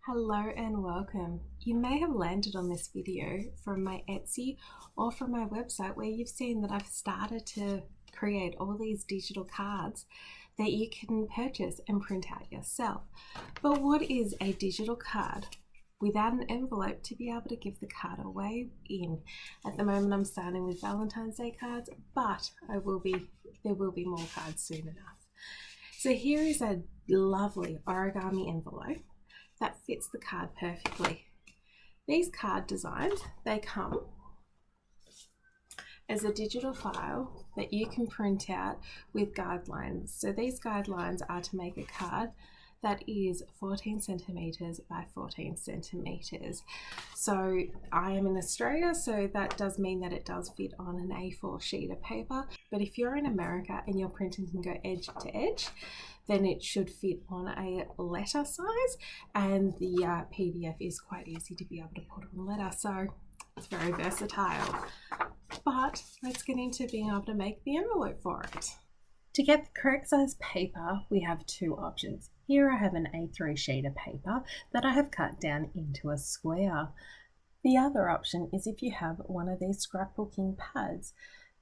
Hello and welcome. You may have landed on this video from my Etsy or from my website where you've seen that I've started to create all these digital cards that you can purchase and print out yourself. But what is a digital card without an envelope to be able to give the card away in? At the moment I'm starting with Valentine's Day cards, but there will be more cards soon enough. So here is a lovely origami envelope that fits the card perfectly. These card designs, they come as a digital file that you can print out with guidelines. So these guidelines are to make a card that is 14 centimeters by 14 centimeters. So I am in Australia, so that does mean that it does fit on an A4 sheet of paper. But if you're in America and your printing can go edge to edge, then it should fit on a letter size, and the PDF is quite easy to be able to put on letter, so it's very versatile. But let's get into being able to make the envelope for it. To get the correct size paper, we have two options. Here I have an A3 sheet of paper that I have cut down into a square. The other option is if you have one of these scrapbooking pads.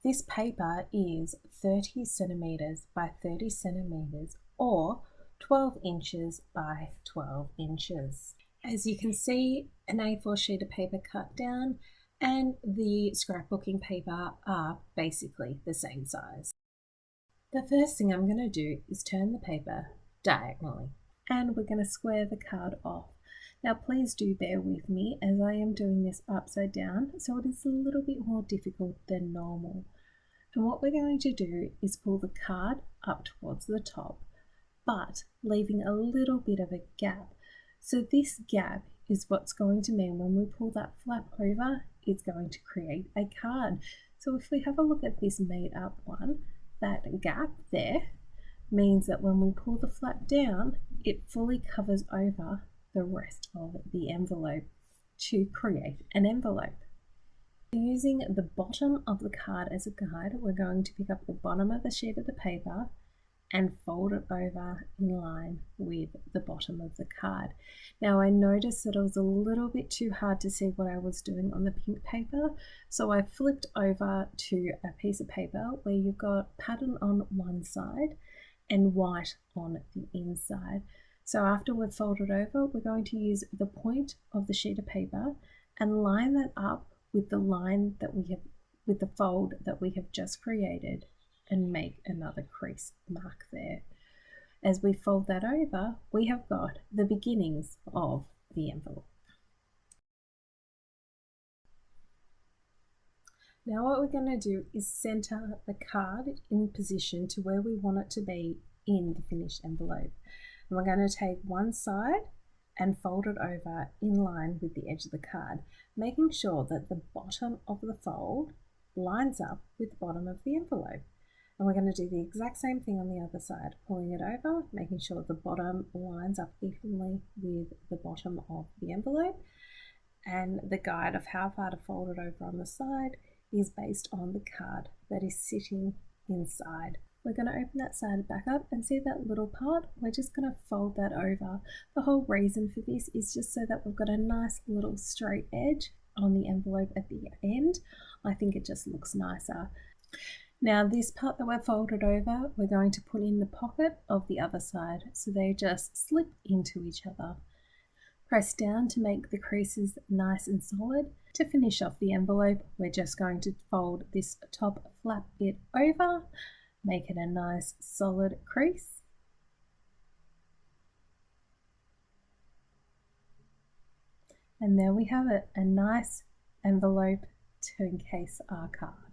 This paper is 30 centimeters by 30 centimeters or 12 inches by 12 inches. As you can see, an A4 sheet of paper cut down and the scrapbooking paper are basically the same size. The first thing I'm going to do is turn the paper diagonally, and we're going to square the card off. Now please do bear with me as I am doing this upside down, so it is a little bit more difficult than normal. And what we're going to do is pull the card up towards the top, but leaving a little bit of a gap. So this gap is what's going to mean when we pull that flap over, it's going to create a card. So if we have a look at this made up one, that gap there means that when we pull the flap down, it fully covers over the rest of the envelope to create an envelope. Using the bottom of the card as a guide, we're going to pick up the bottom of the sheet of the paper and fold it over in line with the bottom of the card. Now I noticed that it was a little bit too hard to see what I was doing on the pink paper, so I flipped over to a piece of paper where you've got pattern on one side and white on the inside. So after we've folded over, we're going to use the point of the sheet of paper and line that up with the line that we have, with the fold that we have just created, and make another crease mark there. As we fold that over, we have got the beginnings of the envelope. Now what we're going to do is center the card in position to where we want it to be in the finished envelope. And we're going to take one side and fold it over in line with the edge of the card, making sure that the bottom of the fold lines up with the bottom of the envelope. And we're going to do the exact same thing on the other side, pulling it over, making sure the bottom lines up evenly with the bottom of the envelope. And the guide of how far to fold it over on the side is based on the card that is sitting inside. We're going to open that side back up and see that little part. We're just going to fold that over. The whole reason for this is just so that we've got a nice little straight edge on the envelope at the end. I think it just looks nicer. Now this part that we're folded over, we're going to put in the pocket of the other side, so they just slip into each other. Press down to make the creases nice and solid. To finish off the envelope, we're just going to fold this top flap bit over, make it a nice solid crease. And there we have it, a nice envelope to encase our card.